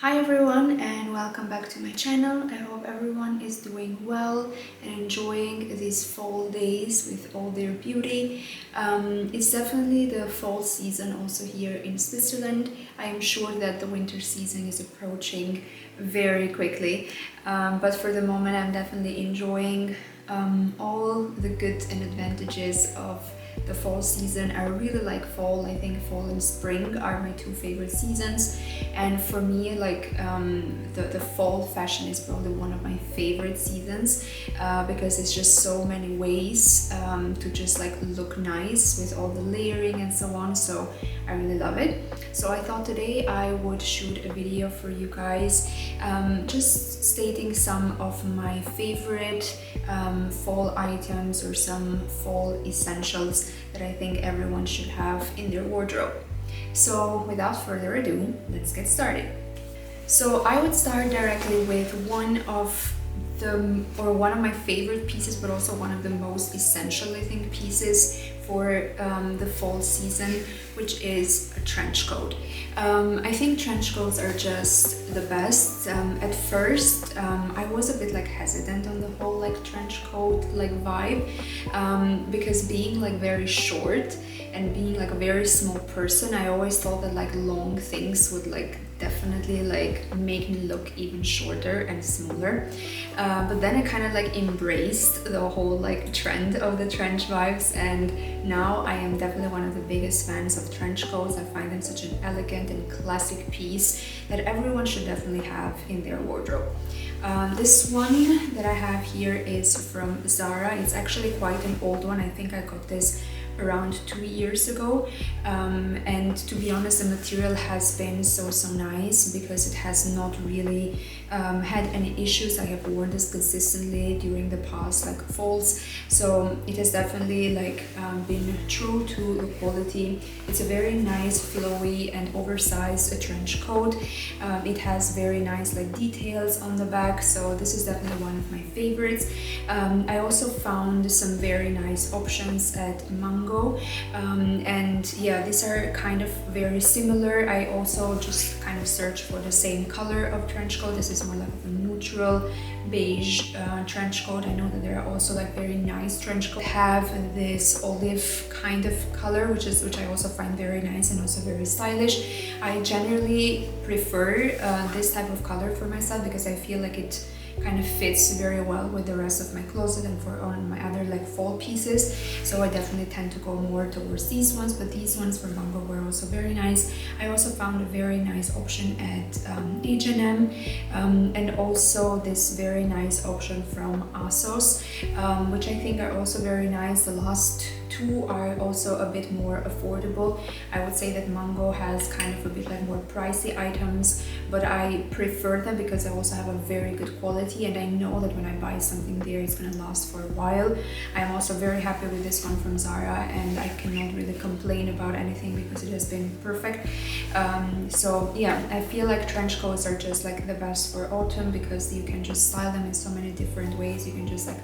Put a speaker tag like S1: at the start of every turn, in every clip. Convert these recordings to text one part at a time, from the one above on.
S1: Hi everyone and welcome back to my channel. I hope everyone is doing well and enjoying these fall days with all their beauty. It's definitely the fall season also here in Switzerland. I am sure that the winter season is approaching very quickly, but for the moment I'm definitely enjoying all the goods and advantages of the fall season. I really like fall. I think fall and spring are my two favorite seasons, and for me the fall fashion is probably one of my favorite seasons because it's just so many ways to just like look nice with all the layering and so on, so I really love it. So I thought today I would shoot a video for you guys just stating some of my favorite fall items or some fall essentials that I think everyone should have in their wardrobe. So without further ado, let's get started. So I would start directly with one of my favorite pieces, but also one of the most essential, I think, pieces for the fall season, which is a trench coat. I think trench coats are just the best. At first, I was a bit like hesitant on the whole like trench coat like vibe because being like very short and being like a very small person, I always thought that like long things would like definitely like make me look even shorter and smaller, but then I kind of like embraced the whole like trend of the trench vibes, and now I am definitely one of the biggest fans of trench coats. I find them such an elegant and classic piece that everyone should definitely have in their wardrobe. This one that I have here is from Zara. It's actually quite an old one. I think I got this around 2 years ago, and to be honest, the material has been so nice because it has not really had any issues. I have worn this consistently during the past like falls, so it has definitely like been true to the quality. It's a very nice flowy and oversized trench coat. It has very nice like details on the back, so this is definitely one of my favorites. I also found some very nice options at Mango, and yeah, these are kind of very similar. I also just kind of searched for the same color of trench coat. This is more like a neutral beige trench coat. I know that there are also like very nice trench coats have this olive kind of color, which I also find very nice and also very stylish. I generally prefer this type of color for myself because I feel like it kind of fits very well with the rest of my closet and for on my other like fall pieces, so I definitely tend to go more towards these ones, but these ones from Mango were also very nice. I also found a very nice option at H&M, and also this very nice option from ASOS, which I think are also very nice. The last two are also a bit more affordable. I would say that Mango has kind of a bit like more pricey items, but I prefer them because I also have a very good quality, and I know that when I buy something there, it's gonna last for a while. I'm also very happy with this one from Zara, and I cannot really complain about anything because it has been perfect. So yeah, I feel like trench coats are just like the best for autumn because you can just style them in so many different ways. You can just like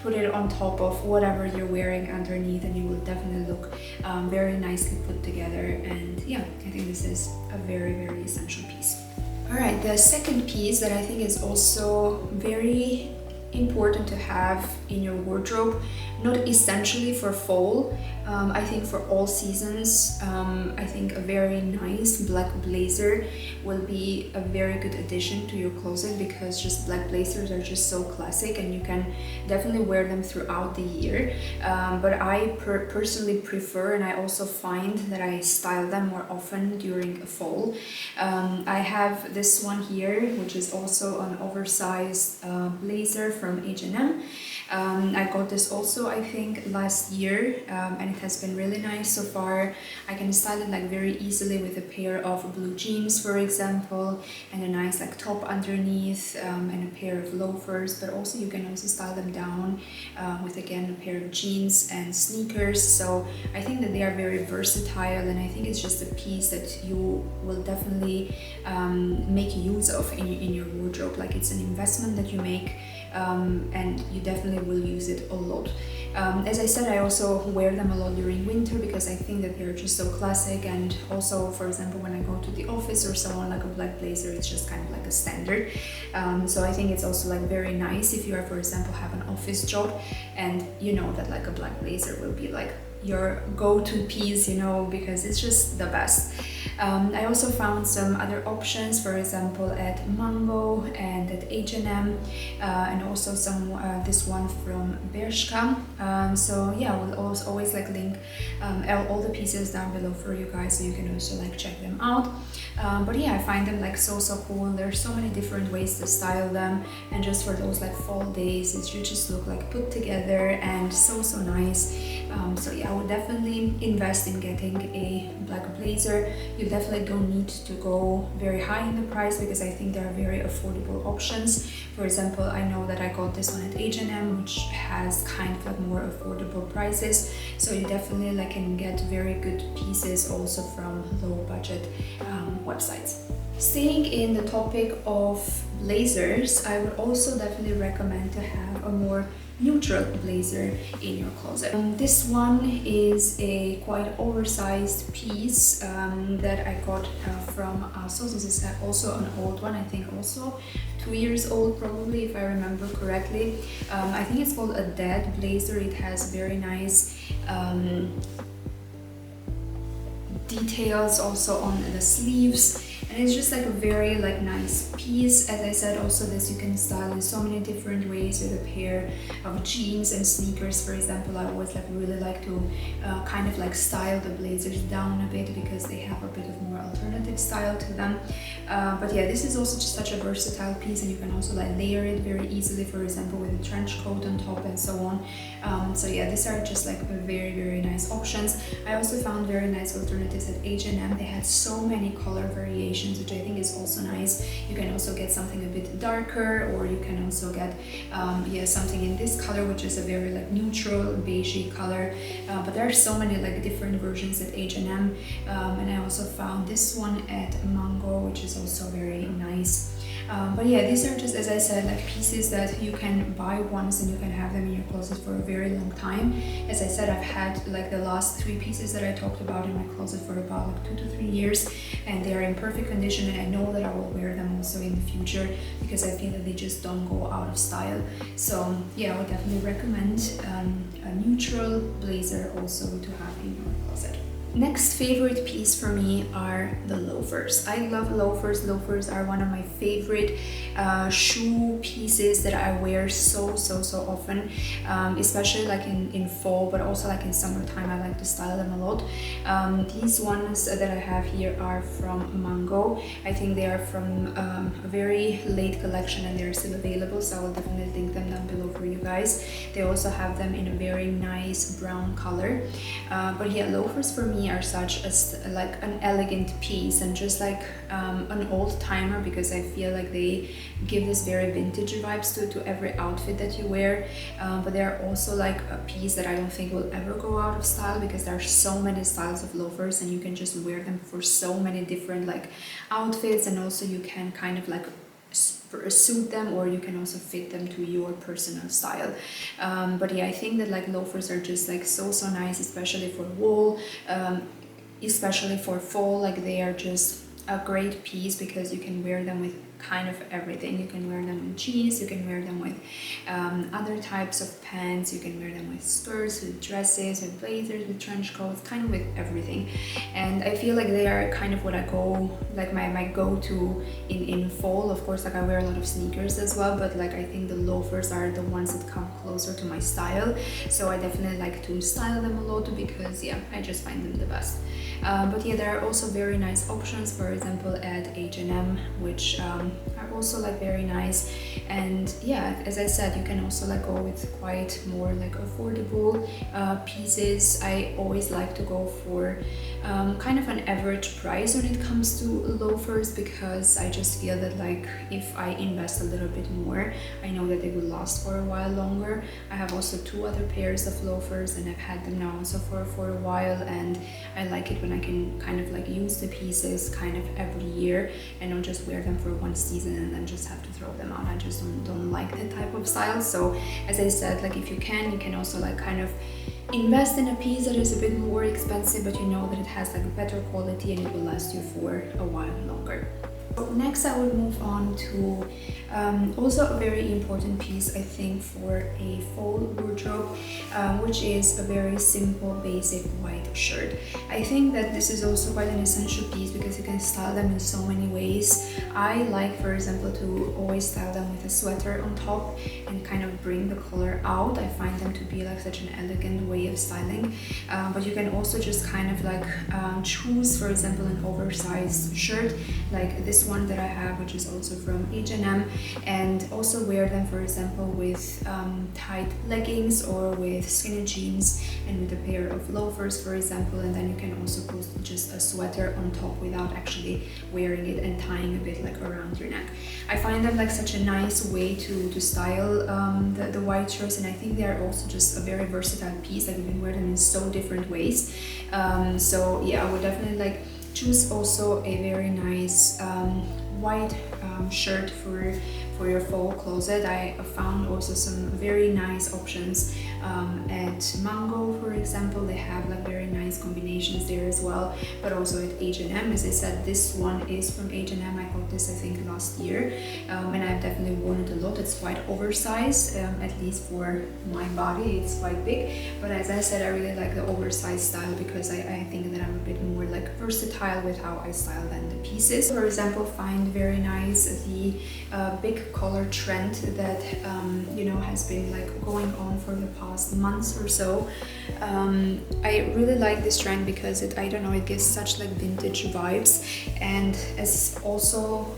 S1: put it on top of whatever you're wearing underneath, and you will definitely look very nicely put together. And yeah, I think this is a very essential piece. Alright, the second piece that I think is also very important to have in your wardrobe, not essentially for fall, I think for all seasons, I think a very nice black blazer will be a very good addition to your closet because just black blazers are just so classic and you can definitely wear them throughout the year, but I personally prefer, and I also find that I style them more often during fall. I have this one here, which is also an oversized blazer from H&M. I got this also I think last year, and it has been really nice so far. I can style it like very easily with a pair of blue jeans, for example, and a nice like top underneath, and a pair of loafers, but also you can also style them down with again a pair of jeans and sneakers. So I think that they are very versatile, and I think it's just a piece that you will definitely make use of in your wardrobe. Like it's an investment that you make, and you definitely will use it a lot. As I said, I also wear them a lot during winter because I think that they're just so classic, and also, for example, when I go to the office or so on, like a black blazer, it's just kind of like a standard. So I think it's also like very nice if you are, for example, have an office job and you know that like a black blazer will be like your go-to piece, you know, because it's just the best. I also found some other options, for example, at Mango and at H&M, and also some this one from Bershka. So yeah, I will always like link all the pieces down below for you guys, so you can also like check them out. But yeah, I find them like so cool. There's so many different ways to style them, and just for those like fall days, you just look like put together and so nice. So yeah, I would definitely invest in getting a black blazer. You definitely don't need to go very high in the price because I think there are very affordable options. For example, I know that I got this one at H&M, which has kind of like more affordable prices. So you definitely like can get very good pieces also from low budget websites. Staying in the topic of blazers, I would also definitely recommend to have a more neutral blazer in your closet. This one is a quite oversized piece that I got from ASOS. This is also an old one, I think also 2 years old probably, if I remember correctly. I think it's called a dead blazer. It has very nice details also on the sleeves, and it's just like a very like nice piece. As I said, also this you can style in so many different ways with a pair of jeans and sneakers, for example. I always like really like to kind of like style the blazers down a bit because they have a bit of more alternative style to them. But yeah, this is also just such a versatile piece, and you can also like layer it very easily, for example, with a trench coat on top and so on. So yeah, these are just like very nice options. I also found very nice alternatives at H&M. They had so many color variations, which I think is also nice. You can also get something a bit darker, or you can also get yeah, something in this color, which is a very like neutral beigey color. But there are so many like different versions at H&M, and I also found this one at Mango, which is also very nice. But yeah, these are just, as I said, like pieces that you can buy once and you can have them in your closet for a very long time. As I said, I've had like the last 3 pieces that I talked about in my closet for about like 2 to 3 years, and they are in perfect condition, and I know that I will wear them also in the future because I feel that they just don't go out of style. So yeah, I would definitely recommend a neutral blazer also to have in your closet. Next favorite piece for me are the loafers. I love loafers. Loafers are one of my favorite shoe pieces that I wear so often, especially like in fall, but also like in summertime. I like to style them a lot. These ones that I have here are from Mango. I think they are from a very late collection and they're still available, so I will definitely link them down below for you guys. They also have them in a very nice brown color. But yeah, loafers for me are such like an elegant piece and just like an old timer, because I feel like they give this very vintage vibes to every outfit that you wear. But they're also like a piece that I don't think will ever go out of style, because there are so many styles of loafers and you can just wear them for so many different like outfits, and also you can kind of like suit them, or you can also fit them to your personal style. But yeah, I think that like loafers are just like so nice, especially for wool, especially for fall. Like they are just a great piece because you can wear them with kind of everything. You can wear them with jeans, you can wear them with other types of pants, you can wear them with skirts, with dresses, with blazers, with trench coats, kind of with everything. And I feel like they are kind of what I go, like my go-to in fall. Of course, like I wear a lot of sneakers as well, but like I think the loafers are the ones that come closer to my style. So I definitely like to style them a lot because yeah, I just find them the best. But yeah, there are also very nice options, for example at H&M, which are also like very nice. And yeah, as I said, you can also like go with quite more like affordable pieces. I always like to go for kind of an average price when it comes to loafers, because I just feel that like if I invest a little bit more, I know that they will last for a while longer. I have also 2 other pairs of loafers and I've had them now also for a while, and I like it when I can kind of like use the pieces kind of every year and not just wear them for one season and then just have to throw them out. I just don't like that type of style. So as I said, like if you can also like kind of invest in a piece that is a bit more expensive, but you know that it has like better quality and it will last you for a while longer. Next, I would move on to also a very important piece, I think, for a fall wardrobe, which is a very simple, basic white shirt. I think that this is also quite an essential piece because you can style them in so many ways. I like, for example, to always style them with a sweater on top and kind of bring the color out. I find them to be like such an elegant way of styling, but you can also just kind of like choose, for example, an oversized shirt like this one that I have, which is also from H&M, and also wear them, for example, with tight leggings or with skinny jeans and with a pair of loafers, for example, and then you can also put just a sweater on top without actually wearing it and tying a bit like around your neck. I find them like such a nice way to style the white shirts, and I think they are also just a very versatile piece. Like you can wear them in so different ways. So yeah, I would definitely like choose also a very nice white shirt for your fall closet. I found also some very nice options at Mango, for example. They have like very nice combinations there as well, but also at H&M. As I said, this one is from H&M. I got this I think last year, and I've definitely worn it a lot. It's quite oversized, at least for my body. It's quite big, but as I said, I really like the oversized style because I think that I'm a bit more like versatile with how I style then the pieces. For example, find very nice the big collar trend that you know, has been like going on for the past months or so. I really like this trend because I don't know, it gives such like vintage vibes, and as also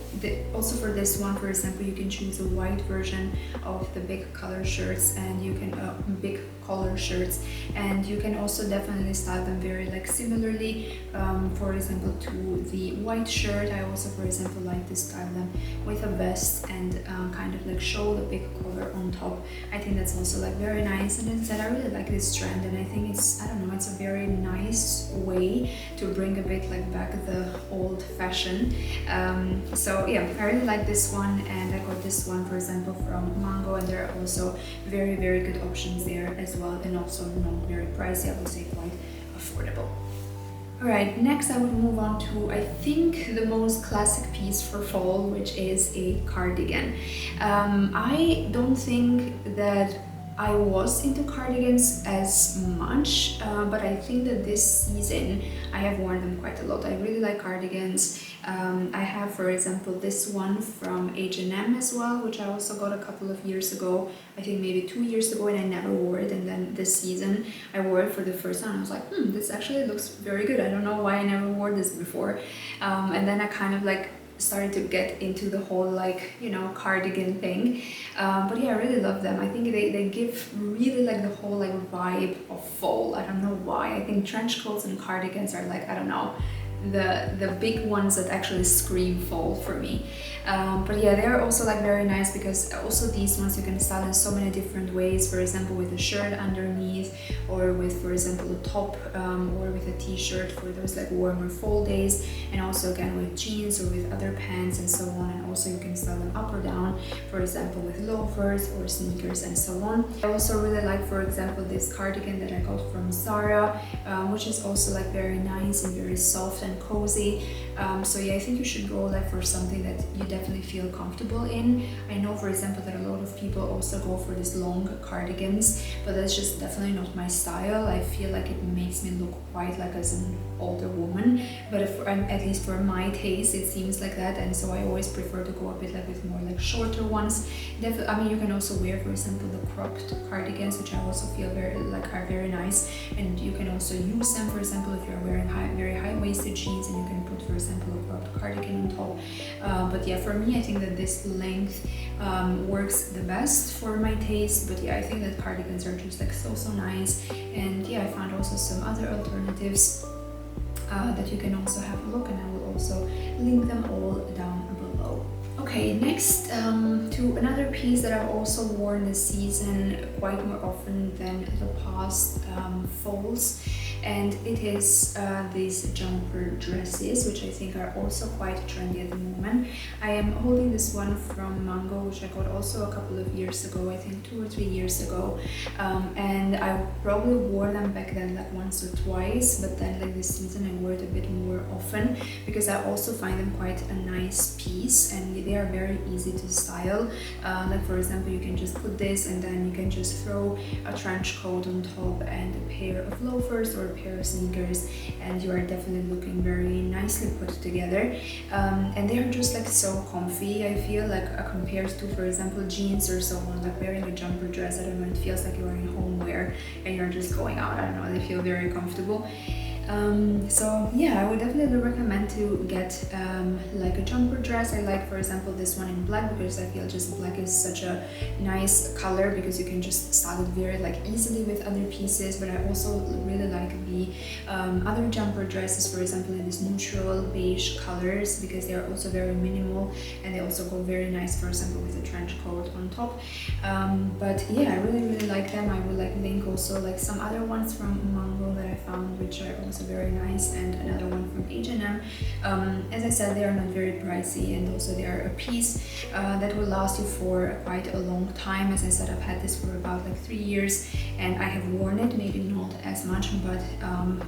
S1: for this one, for example, you can choose a white version of the big color shirts, and you can big collar shirts, and you can also definitely style them very like similarly, for example, to the white shirt. I also, for example, like to style them with a vest and kind of like show the big collar on top. I think that's also like very nice, and as I said, I really like this trend, and I think it's, I don't know, it's a very nice way to bring a bit like back the old fashion. So yeah, I really like this one, and I got this one, for example, from Mango, and there are also very good options there as well, and also not very pricey. I would say quite affordable. Alright, next I would move on to, I think, the most classic piece for fall, which is a cardigan. I don't think that I was into cardigans as much, but I think that this season I have worn them quite a lot. I really like cardigans. I have, for example, this one from H&M as well, which I also got a couple of years ago, I think maybe 2 years ago, and I never wore it, and then this season I wore it for the first time. I was like, this actually looks very good. I don't know why I never wore this before. And then I kind of like started to get into the whole like, you know, cardigan thing, but yeah, I really love them. I think they give really like the whole like vibe of fall. I don't know why. I think trench coats and cardigans are like, I don't know, the big ones that actually scream fall for me. But yeah, they are also like very nice because also these ones you can style in so many different ways. For example, with a shirt underneath, or with, for example, a top, or with a t-shirt for those like warmer fall days, and also again with jeans or with other pants and so on. And also you can style them up or down, for example, with loafers or sneakers and so on. I also really like, for example, this cardigan that I got from Zara, which is also like very nice and very soft and cozy. So yeah, I think you should go like for something that you definitely feel comfortable in. I know, for example, that a lot of people also go for these long cardigans, but that's just definitely not my style. I feel like it makes me look quite like as an older woman, but at least for my taste it seems like that, and so I always prefer to go a bit like with more like shorter ones. I mean, you can also wear, for example, the cropped cardigans, which I also feel are very nice, and you can also use them, for example, if you're wearing very high-waisted jeans, and you can put, for example, a cropped cardigan on top. But yeah, for me, I think that this length works the best for my taste. But yeah, I think that cardigans are just like so nice, and yeah, I found also some other alternatives that you can also have a look, and I will also link them all down below. Okay, next to another piece that I've also worn this season quite more often than the past falls. and it is these jumper dresses, which I think are also quite trendy at the moment. I am holding this one from Mango, which I got also a couple of years ago, I think 2 or 3 years ago, and I probably wore them back then like once or twice, but then like this season I wore it a bit more often because I also find them quite a nice piece, and they are very easy to style. Like for example, you can just put this and then you can just throw a trench coat on top and a pair of loafers or a pair of sneakers, and you are definitely looking very nicely put together. And they are just like so comfy, I feel like, compared to, for example, jeans or so on. Like wearing a jumper dress, I don't know, it feels like you're in homeware and you're just going out. I don't know, they feel very comfortable. So yeah, I would definitely recommend to get like a jumper dress. I like, for example, this one in black because I feel just black is such a nice color because you can just style it very like easily with other pieces. But I also really like the other jumper dresses, for example, in these neutral beige colors, because they are also very minimal and they also go very nice, for example, with a trench coat on top. But yeah, I really like them. I will like link also like some other ones from Mango that I found, which are also very nice, and another one from H&M. As I said, they are not very pricey, and also they are a piece that will last you for quite a long time. As I said, I've had this for about like 3 years and I have worn it, maybe not as much, but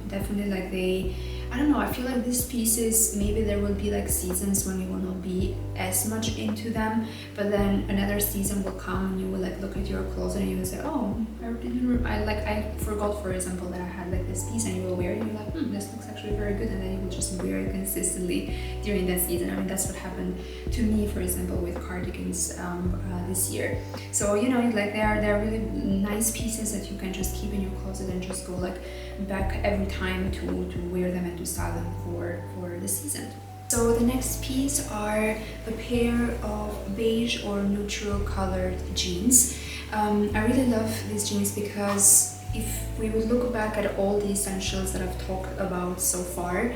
S1: definitely like I don't know, I feel like these pieces, maybe there will be like seasons when you will not be as much into them, but then another season will come and you will like look at your closet and you will say, oh, I forgot, for example, that I had like this piece, and you will wear it and you're like, this looks actually very good, and then you will just wear it consistently during that season. I mean, that's what happened to me, for example, with Cardigans this year. So, you know, like they're really nice pieces that you can just keep in your closet and just go like back every time to wear them and to style them for the season. So the next piece are a pair of beige or neutral colored jeans. I really love these jeans because if we would look back at all the essentials that I've talked about so far,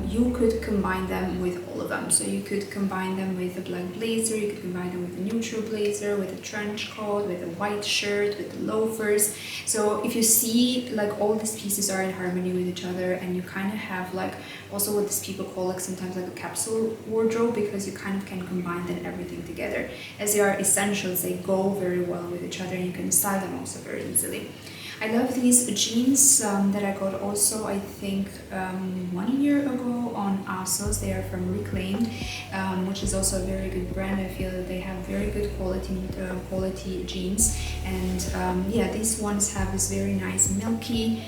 S1: you could combine them with all of them. So you could combine them with a black blazer, you could combine them with a neutral blazer, with a trench coat, with a white shirt, with the loafers. So if you see, like, all these pieces are in harmony with each other, and you kind of have like also what these people call like sometimes like a capsule wardrobe, because you kind of can combine then everything together. As they are essentials, they go very well with each other and you can style them also very easily. I love these jeans that I got also, I think, 1 year ago on ASOS. They are from Reclaimed, which is also a very good brand. I feel that they have very good quality jeans. And yeah, these ones have this very nice milky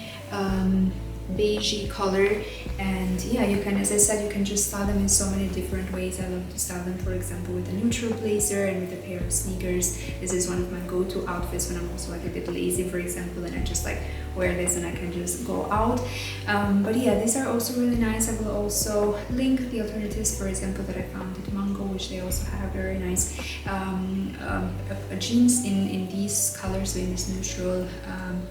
S1: beigey color, and yeah, you can, as I said, you can just style them in so many different ways. I love to style them, for example, with a neutral blazer and with a pair of sneakers. This is one of my go-to outfits when I'm also like a bit lazy, for example, and I just like wear this and I can just go out. But yeah, these are also really nice. I will also link the alternatives, for example, that I found at Mango, which they also have very nice jeans in these colors, so in this neutral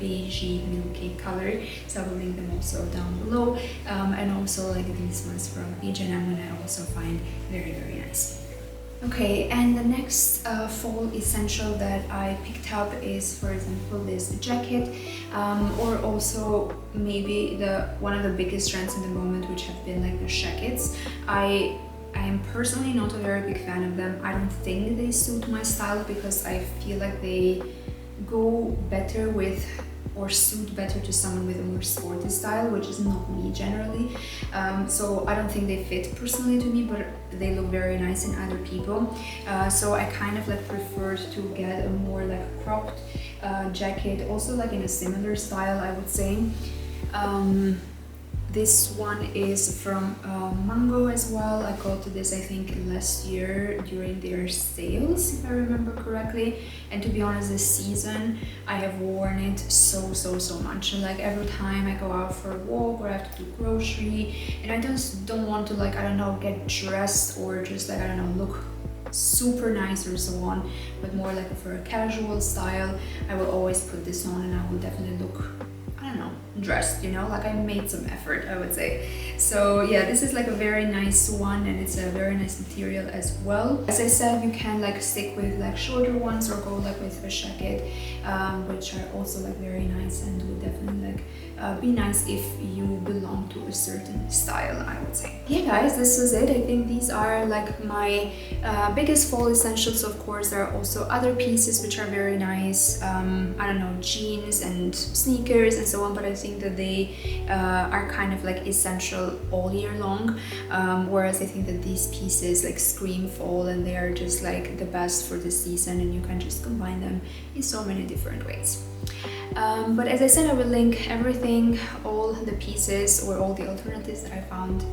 S1: beigey milky color. So I will link them also down below, and also like these ones from H&M, and I also find very nice. Okay, and the next fall essential that I picked up is, for example, this jacket, or also maybe one of the biggest trends in the moment, which have been like the shackets. I am personally not a very big fan of them. I don't think they suit my style because I feel like they go better with or suit better to someone with a more sporty style, which is not me generally. So I don't think they fit personally to me, but they look very nice in other people. So I kind of like preferred to get a more like cropped jacket, also like in a similar style, I would say. This one is from Mango as well. I got this, I think, last year during their sales, if I remember correctly. And to be honest, this season I have worn it so much. Like every time I go out for a walk or I have to do grocery, and I just don't want to, like, I don't know, get dressed or just like, I don't know, look super nice or so on, but more like for a casual style, I will always put this on and I will definitely look I don't know, dressed, you know, like I made some effort, I would say. So yeah, this is like a very nice one, and it's a very nice material as well. As I said, you can like stick with like shorter ones or go like with a jacket, which are also like very nice and would definitely like be nice if you belong to a certain style, I would say. Yeah guys, this was it. I think these are like my biggest fall essentials. Of course, there are also other pieces which are very nice. I don't know, jeans and sneakers and so on, but I think that they are kind of like essential all year long, whereas I think that these pieces like scream fall, and they are just like the best for the season, and you can just combine them in so many different ways. But as I said, I will link everything, all the pieces or all the alternatives that I found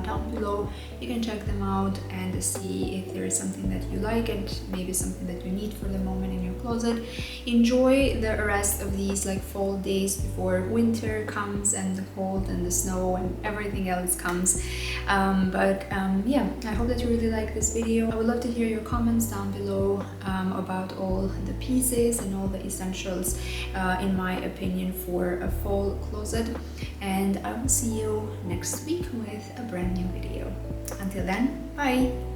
S1: down below. You can check them out and see if there is something that you like and maybe something that you need for the moment in your closet. Enjoy the rest of these like fall days before winter comes and the cold and the snow and everything else comes. Yeah, I hope that you really like this video. I would love to hear your comments down below about all the pieces and all the essentials in my opinion for a fall closet, and I will see you next week with a brand new video. Until then, bye!